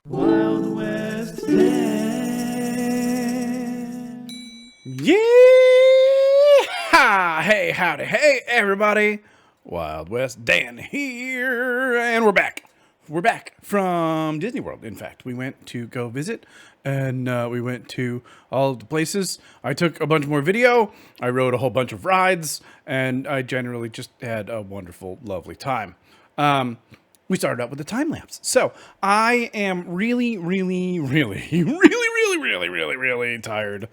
Wild West Dan. Yeah! Hey, howdy, hey, everybody. Wild West Dan here, and we're back. We're back from Disney World. In fact, we went to go visit, and we went to all of the places. I took a bunch more video. I rode a whole bunch of rides, and I generally just had a wonderful, lovely time. We started out with the time lapse. So I am really tired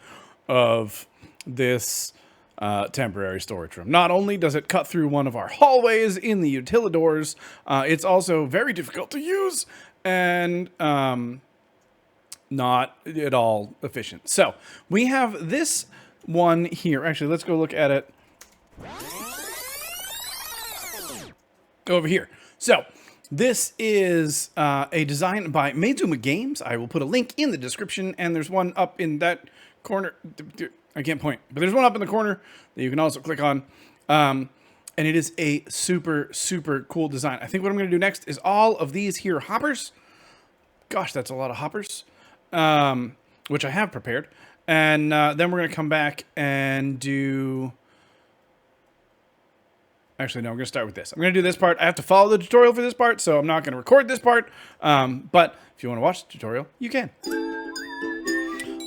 of this temporary storage room. Not only does it cut through one of our hallways in the Utilidors, it's also very difficult to use and not at all efficient. So we have this one here. Actually, let's go look at it over here. So this is a design by Maizuma Games. I will put a link in the description, and there's one up in that corner. I can't point, but there's one up in the corner that you can also click on. And it is a super cool design. I think what I'm going to do next is all of these here hoppers. Gosh, that's a lot of hoppers, which I have prepared. And then we're going to come back and do... Actually, no, I'm going to start with this. I'm going to do this part. I have to follow the tutorial for this part, so I'm not going to record this part. But if you want to watch the tutorial, you can.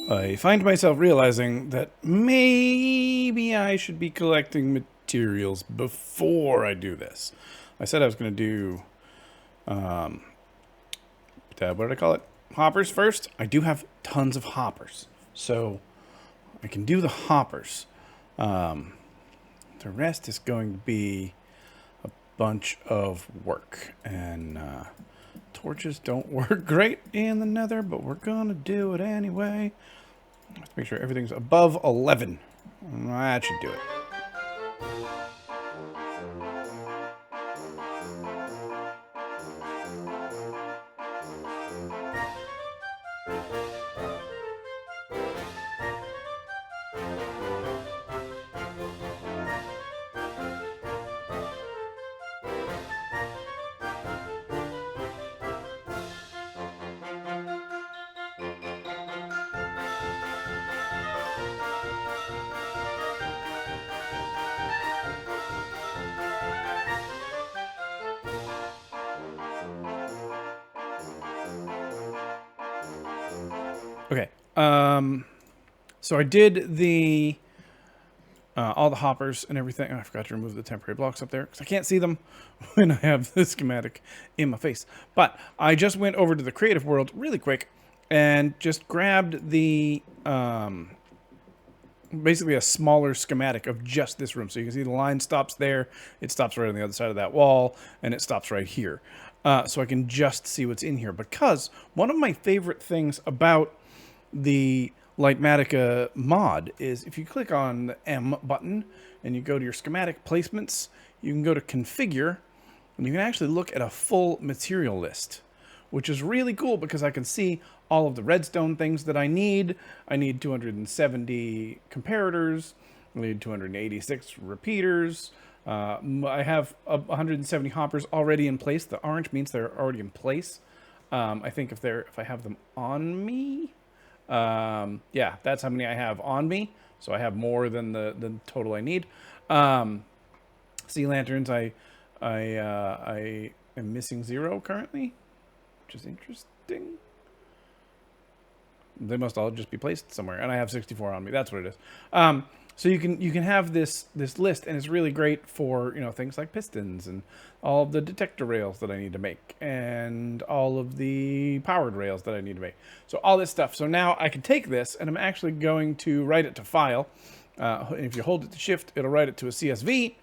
I find myself realizing that maybe I should be collecting materials before I do this. I said I was going to do, what did I call it? Hoppers first. I do have tons of hoppers, so I can do the hoppers. The rest is going to be a bunch of work, and torches don't work great in the nether, but we're going to do it anyway. Let's make sure everything's above 11. That should do it. Okay, so I did the, all the hoppers and everything. Oh, I forgot to remove the temporary blocks up there because I can't see them when I have the schematic in my face. But I just went over to the creative world really quick and just grabbed the, basically a smaller schematic of just this room. So you can see the line stops there, it stops right on the other side of that wall, and it stops right here. So I can just see what's in here. Because one of my favorite things about the Litematica mod is if you click on the M button and you go to your schematic placements, you can go to configure and you can actually look at a full material list, which is really cool because I can see all of the redstone things that I need. I need 270 comparators, I need 286 repeaters. I have 170 hoppers already in place. The orange means they're already in place. I think if I have them on me, yeah, that's how many I have on me. So I have more than the total I need. Sea lanterns, I am missing 0 currently, which is interesting. They must all just be placed somewhere, and I have 64 on me. That's what it is. So you can have this list, and it's really great for, you know, things like pistons and all of the detector rails that I need to make and all of the powered rails that I need to make. So all this stuff. So now I can take this, and I'm actually going to write it to file. If you hold it to shift, it'll write it to a CSV,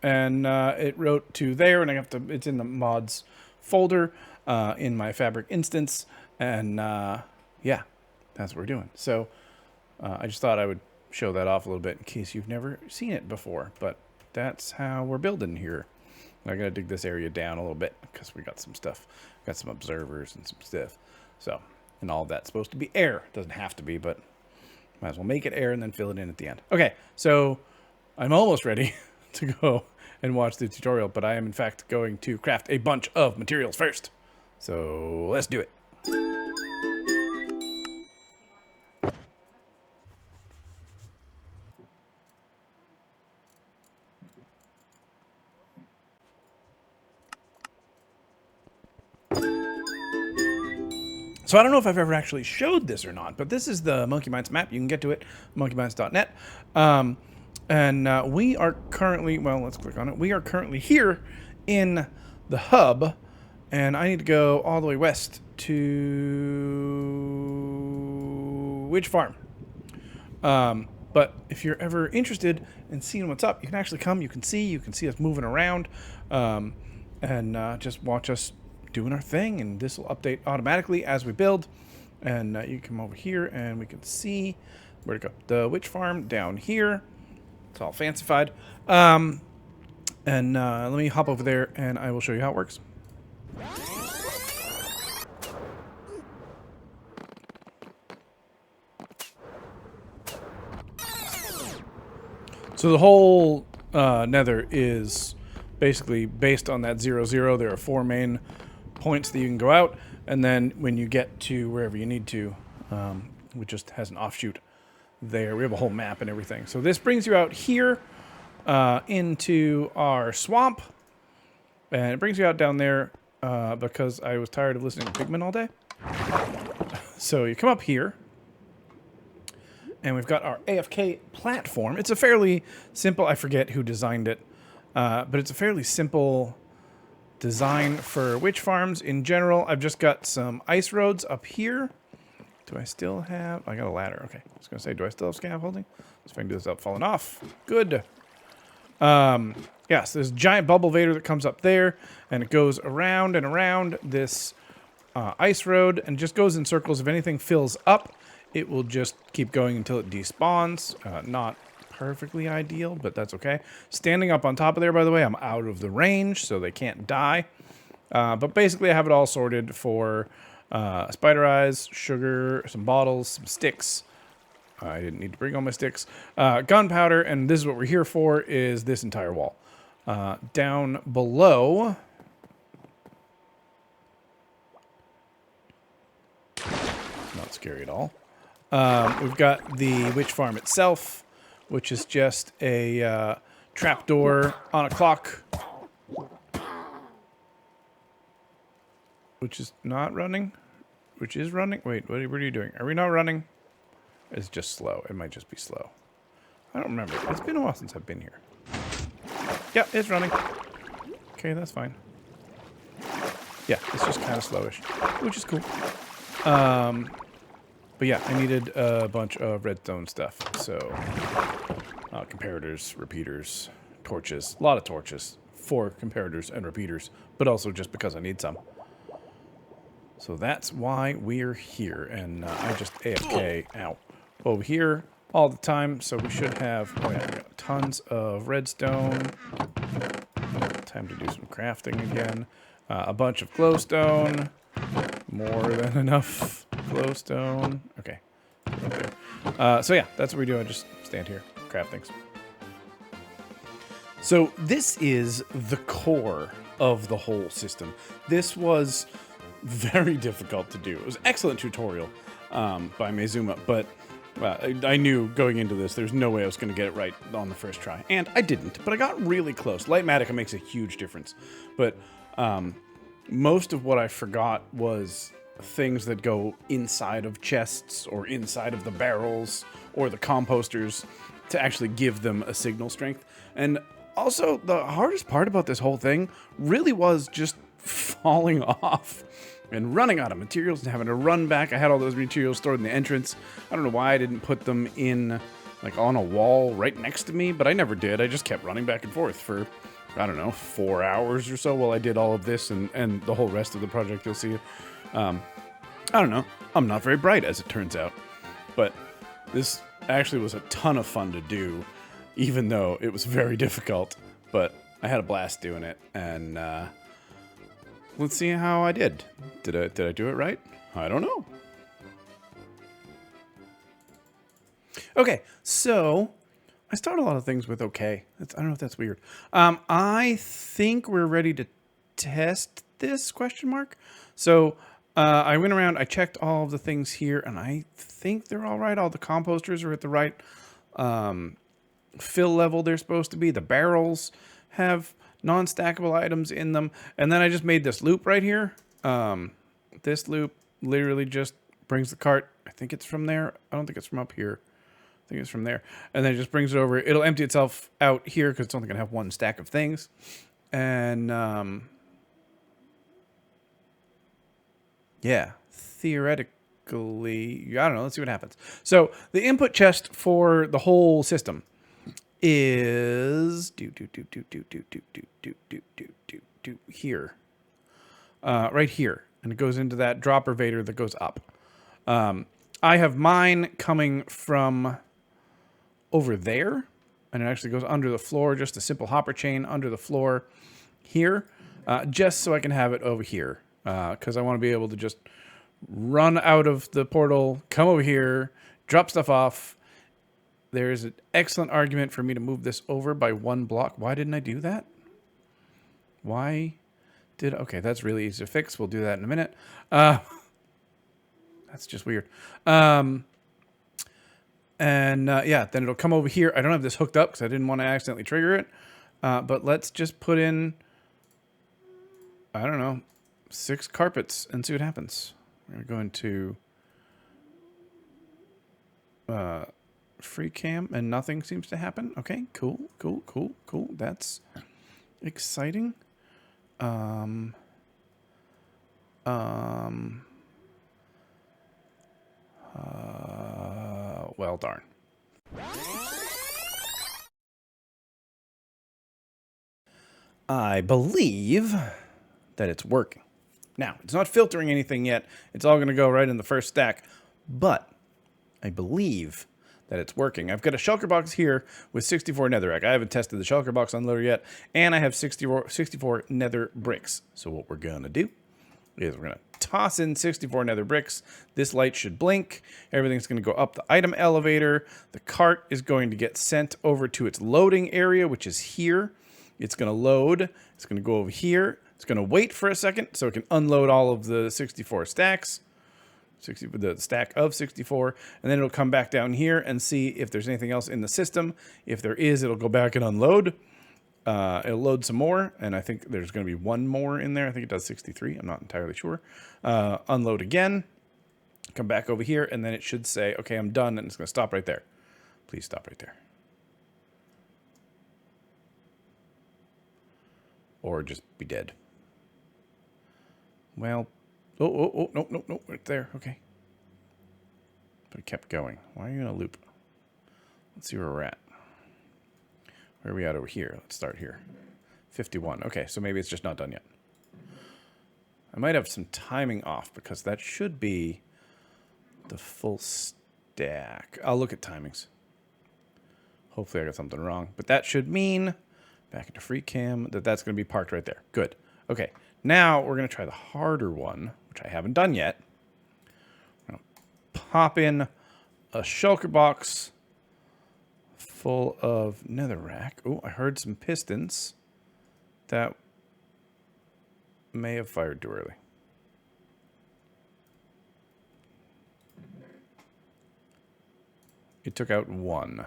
and it wrote to there, and it's in the mods folder in my fabric instance, and yeah, that's what we're doing. So I just thought I would show that off a little bit in case you've never seen it before, but that's how we're building here. I gotta dig this area down a little bit because we got some stuff, got some observers and some stuff. So, and all of that's supposed to be air. Doesn't have to be, but might as well make it air and then fill it in at the end. Okay, so I'm almost ready to go and watch the tutorial, but I am in fact going to craft a bunch of materials first. So let's do it. So I don't know if I've ever actually showed this or not, but this is the Monkey Minds map. You can get to it, monkeyminds.net. And we are currently, well, let's click on it. We are currently here in the hub, and I need to go all the way west to Witch Farm. But if you're ever interested in seeing what's up, you can actually come, you can see us moving around, and just watch us doing our thing, and this will update automatically as we build. And you come over here and we can see where to go. The witch farm down here. It's all fancified. Let me hop over there and I will show you how it works. So the whole nether is basically based on that 0-0. There are 4 main points that you can go out, and then when you get to wherever you need to, it just has an offshoot there. We have a whole map and everything. So this brings you out here into our swamp, and it brings you out down there because I was tired of listening to Pigmen all day. So you come up here, and we've got our AFK platform. It's a fairly simple, I forget who designed it, but it's a fairly simple design for witch farms in general. I've just got some ice roads up here. Do I still have... I got a ladder. Okay. I was going to say, do I still have scaffolding? Let's see if I can do this without falling off. Good. Yeah, so there's a giant bubble vader that comes up there, and it goes around and around this ice road, and just goes in circles. If anything fills up, it will just keep going until it despawns. Not perfectly ideal, but that's okay. Standing up on top of there, by the way, I'm out of the range, so they can't die. But basically, I have it all sorted for spider eyes, sugar, some bottles, some sticks. I didn't need to bring all my sticks. Gunpowder, and this is what we're here for, is this entire wall. Down below... Not scary at all. We've got the witch farm itself, which is just a trapdoor on a clock. Which is not running. Which is running. Wait, what are you doing? Are we not running? It's just slow. It might just be slow. I don't remember. It's been a while since I've been here. Yep, it's running. Okay, that's fine. Yeah, it's just kind of slowish, which is cool. But yeah, I needed a bunch of redstone stuff. So, comparators, repeaters, torches. A lot of torches for comparators and repeaters, but also just because I need some. So that's why we're here, and I just AFK over here all the time. So we should have we got tons of redstone. Time to do some crafting again. A bunch of glowstone. More than enough glowstone. Okay. So yeah, that's what we do. I just stand here, craft things. So this is the core of the whole system. This was very difficult to do. It was an excellent tutorial by Maizuma, but I knew going into this there's no way I was going to get it right on the first try. And I didn't, but I got really close. Litematica makes a huge difference. But most of what I forgot was things that go inside of chests or inside of the barrels or the composters to actually give them a signal strength. And also, the hardest part about this whole thing really was just falling off and running out of materials and having to run back. I had all those materials stored in the entrance. I don't know why I didn't put them in, like, on a wall right next to me, but I never did. I just kept running back and forth for, I don't know, 4 hours or so while I did all of this and the whole rest of the project you'll see. I don't know. I'm not very bright, as it turns out. But this actually was a ton of fun to do, even though it was very difficult. But I had a blast doing it, and let's see how I did. Did I do it right? I don't know. Okay, so I start a lot of things with okay. I don't know if that's weird. I think we're ready to test this question mark. So I went around, I checked all of the things here, and I think they're all right. All the composters are at the right fill level they're supposed to be. The barrels have non-stackable items in them. And then I just made this loop right here. This loop literally just brings the cart. I think it's from there. I don't think it's from up here. I think it's from there. And then it just brings it over. It'll empty itself out here because it's only going to have one stack of things. And yeah, theoretically, I don't know. Let's see what happens. So the input chest for the whole system is here, right here, and it goes into that dropper vader that goes up. I have mine coming from over there, and it actually goes under the floor, just a simple hopper chain under the floor here, just so I can have it over here, because I want to be able to just run out of the portal, come over here, drop stuff off. There is an excellent argument for me to move this over by one block. Why didn't I do that? Okay, that's really easy to fix. We'll do that in a minute. That's just weird. Yeah, then it'll come over here. I don't have this hooked up because I didn't want to accidentally trigger it. But let's just put in, I don't know, 6 carpets and see what happens. We're going to free cam and nothing seems to happen. Okay, cool. That's exciting. Well, darn. I believe that it's working. Now, it's not filtering anything yet. It's all going to go right in the first stack. But I believe that it's working. I've got a shulker box here with 64 netherrack. I haven't tested the shulker box unloader yet. And I have 64 nether bricks. So what we're going to do is we're going to toss in 64 nether bricks. This light should blink. Everything's going to go up the item elevator. The cart is going to get sent over to its loading area, which is here. It's going to load. It's going to go over here. It's going to wait for a second so it can unload all of the 64 stacks. The stack of 64. And then it'll come back down here and see if there's anything else in the system. If there is, it'll go back and unload. It'll load some more. And I think there's going to be one more in there. I think it does 63. I'm not entirely sure. Unload again. Come back over here. And then it should say, okay, I'm done. And it's going to stop right there. Please stop right there. Or just be dead. Well, no, right there, okay. But it kept going. Why are you in a loop? Let's see where we're at. Where are we at over here? Let's start here. 51, okay, so maybe it's just not done yet. I might have some timing off because that should be the full stack. I'll look at timings. Hopefully I got something wrong. But that should mean, back into free cam, that's going to be parked right there. Good. Okay, now we're going to try the harder one, which I haven't done yet. I'm going to pop in a shulker box full of netherrack. Oh, I heard some pistons. That may have fired too early. It took out one.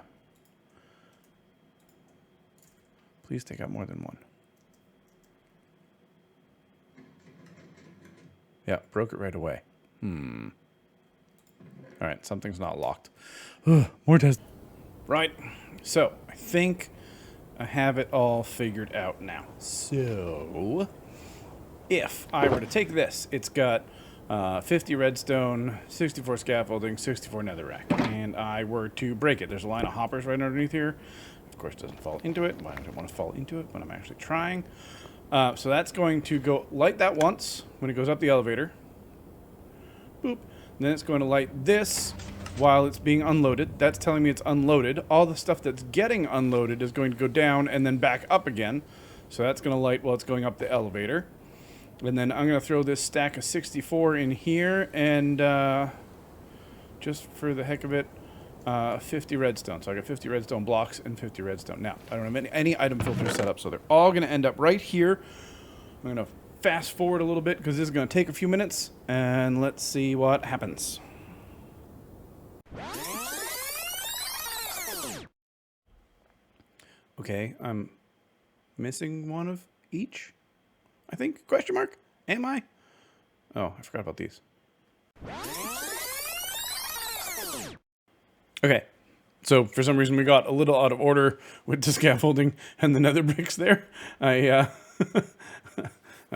Please take out more than one. Yeah, broke it right away. All right, something's not locked. More tests. Right, so I think I have it all figured out now. So, if I were to take this, it's got 50 redstone, 64 scaffolding, 64 netherrack, and I were to break it. There's a line of hoppers right underneath here. Of course, it doesn't fall into it. Why don't I want to fall into it when I'm actually trying? So that's going to go light that once when it goes up the elevator. Boop. And then it's going to light this while it's being unloaded. That's telling me it's unloaded. All the stuff that's getting unloaded is going to go down and then back up again. So that's going to light while it's going up the elevator. And then I'm going to throw this stack of 64 in here and just for the heck of it, 50 redstone. So I got 50 redstone blocks and 50 redstone. Now, I don't have any item filters set up, so they're all going to end up right here. I'm going to fast forward a little bit because this is going to take a few minutes, and let's see what happens. Okay, I'm missing one of each, I think, question mark? Am I? Oh, I forgot about these. Okay, so for some reason we got a little out of order with the scaffolding and the nether bricks there. I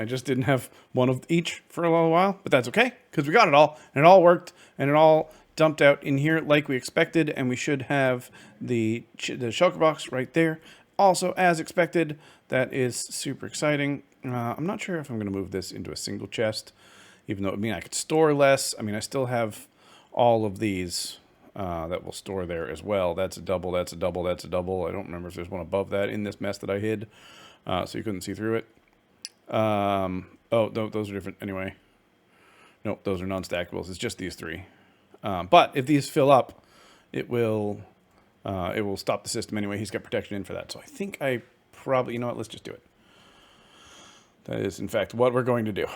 just didn't have one of each for a little while, but that's okay, because we got it all, and it all worked, and it all dumped out in here like we expected, and we should have the shulker box right there. Also, as expected, that is super exciting. I'm not sure if I'm going to move this into a single chest, even though it would mean I could store less. I mean, I still have all of these that will store there as well. That's a double, that's a double, that's a double. I don't remember if there's one above that in this mess that I hid, so you couldn't see through it. Oh, no, those are different anyway. Nope, those are non-stackables. It's just these three. But if these fill up, it will stop the system anyway. He's got protection in for that. So I think I probably, you know what, let's just do it. That is, in fact, what we're going to do.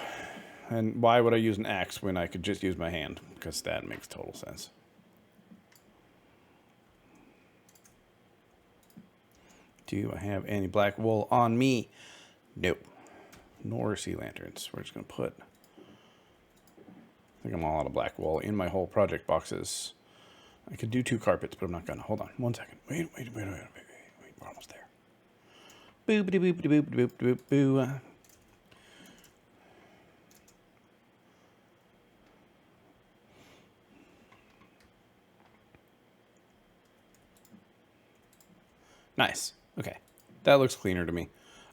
And why would I use an axe when I could just use my hand? Because that makes total sense. Do I have any black wool on me? Nope. Nor sea lanterns. We're just going to put... I think I'm all out of black wool in my whole project boxes. I could do 2 carpets, but I'm not going to. Hold on 1 second. Wait. We're almost there. Boo. Nice. Okay. That looks cleaner to me.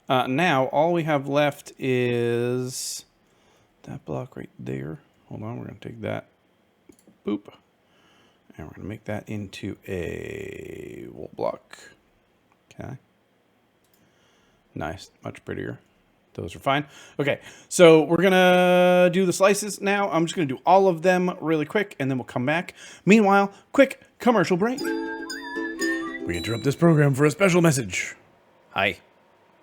Now, all we have left is that block right there. Hold on. We're going to take that. Boop. And we're going to make that into a wool block. Okay. Nice. Much prettier. Those are fine. Okay. So we're going to do the slices now. I'm just going to do all of them really quick, and then we'll come back. Meanwhile, quick commercial break. We interrupt this program for a special message. Hi,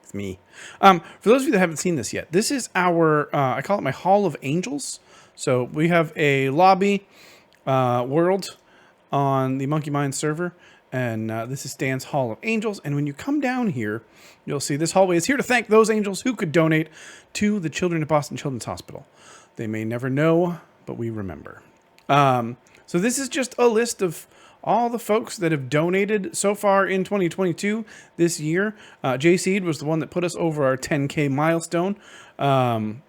it's me. For those of you that haven't seen this yet, this is our, I call it my Hall of Angels. So we have a lobby world on the Monkey Mine server, and this is Stan's Hall of Angels. And when you come down here, you'll see this hallway is here to thank those angels who could donate to the children at Boston Children's Hospital. They may never know, but we remember. So this is just a list of all the folks that have donated so far in 2022 this year. J-Seed was the one that put us over our 10K milestone. And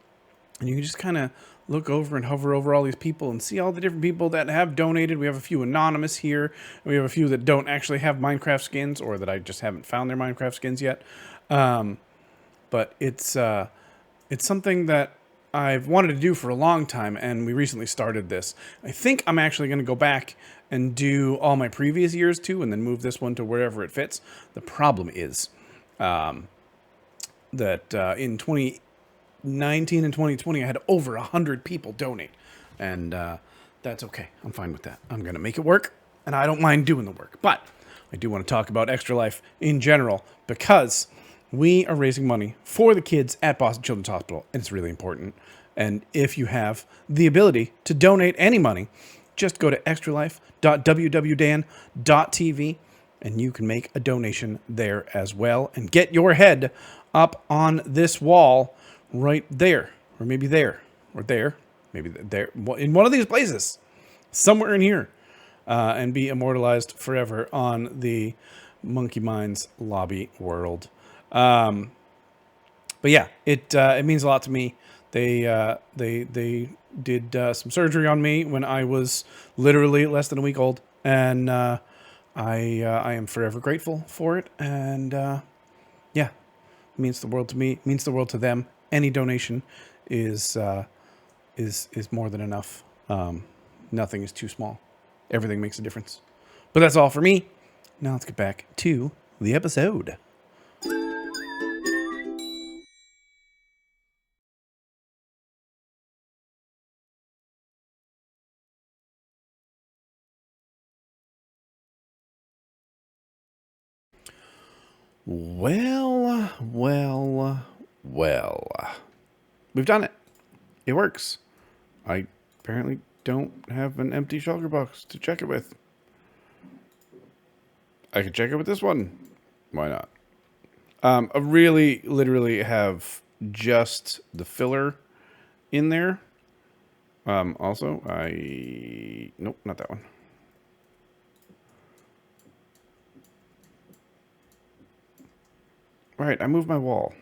you can just kind of look over and hover over all these people and see all the different people that have donated. We have a few anonymous here. We have a few that don't actually have Minecraft skins, or that I just haven't found their Minecraft skins yet. But it's something that I've wanted to do for a long time, and we recently started this. I think I'm actually going to go back and do all my previous years too, and then move this one to wherever it fits. The problem is that in 2019 and 2020, I had over 100 people donate, and that's okay. I'm fine with that. I'm going to make it work, and I don't mind doing the work. But I do want to talk about Extra Life in general, because we are raising money for the kids at Boston Children's Hospital, and it's really important. And if you have the ability to donate any money, just go to extralife.wwdan.tv, and you can make a donation there as well, and get your head up on this wall right there, or maybe there, or there, maybe there, in one of these places, somewhere in here, and be immortalized forever on the Monkey Mines lobby world. But yeah, it means a lot to me. They did some surgery on me when I was literally less than a week old, and I am forever grateful for it. And yeah, it means the world to me. It means the world to them. Any donation is more than enough. Nothing is too small. Everything makes a difference. But that's all for me. Now let's get back to the episode. Well, well, well. We've done it. It works. I apparently don't have an empty shulker box to check it with. I can check it with this one. Why not? I really, literally have just the filler in there. Also, nope, not that one. All right, I moved my wall.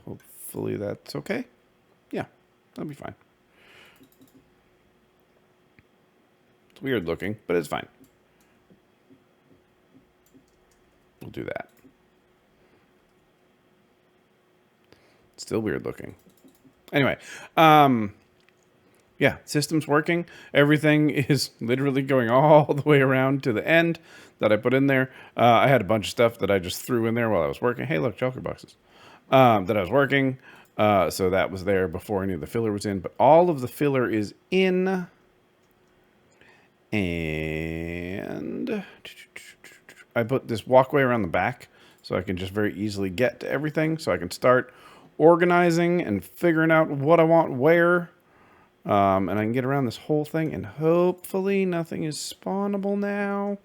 Hopefully that's okay. Yeah, that'll be fine. It's weird looking, but it's fine. We'll do that. Still weird looking. Anyway, yeah, system's working. Everything is literally going all the way around to the end that I put in there. I had a bunch of stuff that I just threw in there while I was working. Hey, look, shulker boxes. That I was working. So that was there before any of the filler was in. But all of the filler is in. And I put this walkway around the back so I can just very easily get to everything. So I can start organizing and figuring out what I want where. And I can get around this whole thing, and hopefully nothing is spawnable now.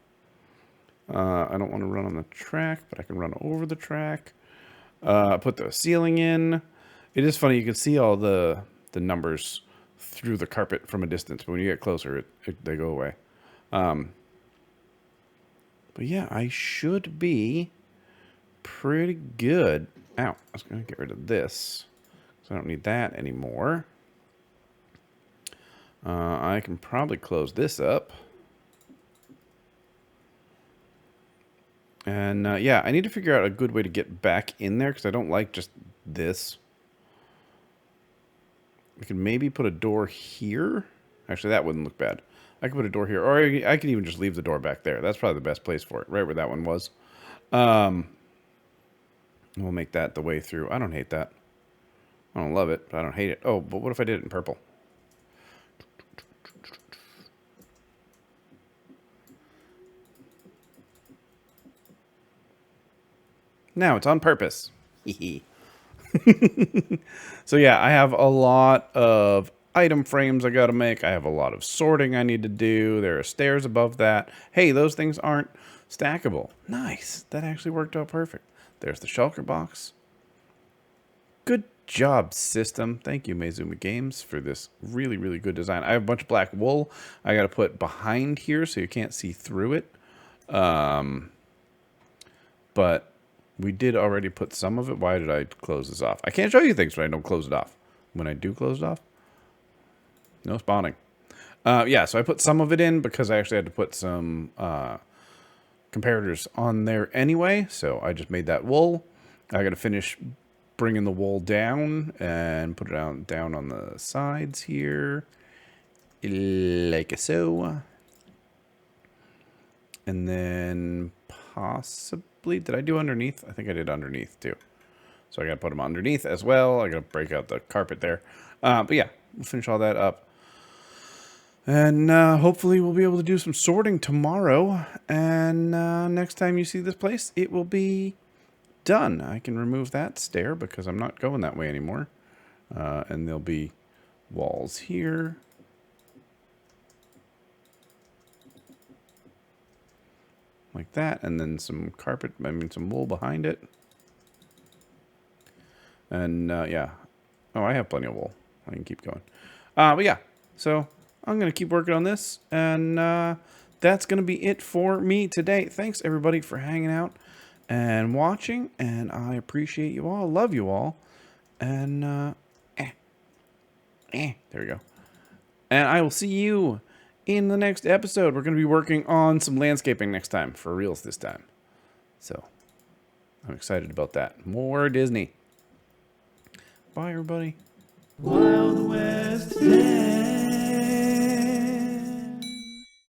I don't want to run on the track, but I can run over the track. Put the ceiling in. It is funny, you can see all the numbers through the carpet from a distance, but when you get closer, they go away. But yeah, I should be pretty good. Ow, I was going to get rid of this, so I don't need that anymore. I can probably close this up. And yeah, I need to figure out a good way to get back in there because I don't like just this. I could maybe put a door here. Actually, that wouldn't look bad. I could put a door here, or I could even just leave the door back there. That's probably the best place for it, right where that one was. We'll make that the way through. I don't hate that. I don't love it, but I don't hate it. Oh, but what if I did it in purple? Now it's on purpose. So yeah, I have a lot of item frames I got to make. I have a lot of sorting I need to do. There are stairs above that. Hey, those things aren't stackable. Nice. That actually worked out perfect. There's the shulker box. Good job, system. Thank you, Maizuma Games, for this really, really good design. I have a bunch of black wool I got to put behind here so you can't see through it. But we did already put some of it. Why did I close this off? I can't show you things when I don't close it off. When I do close it off, no spawning. Yeah, so I put some of it in because I actually had to put some comparators on there anyway. So I just made that wool. I got to finish bringing the wool down and put it down on the sides here. Like so. And then possibly, did I do underneath? I think I did underneath too. So I got to put them underneath as well. I got to break out the carpet there. But yeah, we'll finish all that up. And hopefully we'll be able to do some sorting tomorrow. And next time you see this place, it will be done. I can remove that stair because I'm not going that way anymore. And there'll be walls here. Like that, and then some carpet, some wool behind it. And, yeah. Oh, I have plenty of wool. I can keep going. But yeah, so I'm going to keep working on this, and that's going to be it for me today. Thanks, everybody, for hanging out and watching, and I appreciate you all. Love you all. And, there we go. And I will see you in the next episode. We're going to be working on some landscaping next time, for reals this time. So, I'm excited about that. More Disney. Bye, everybody. Wild West.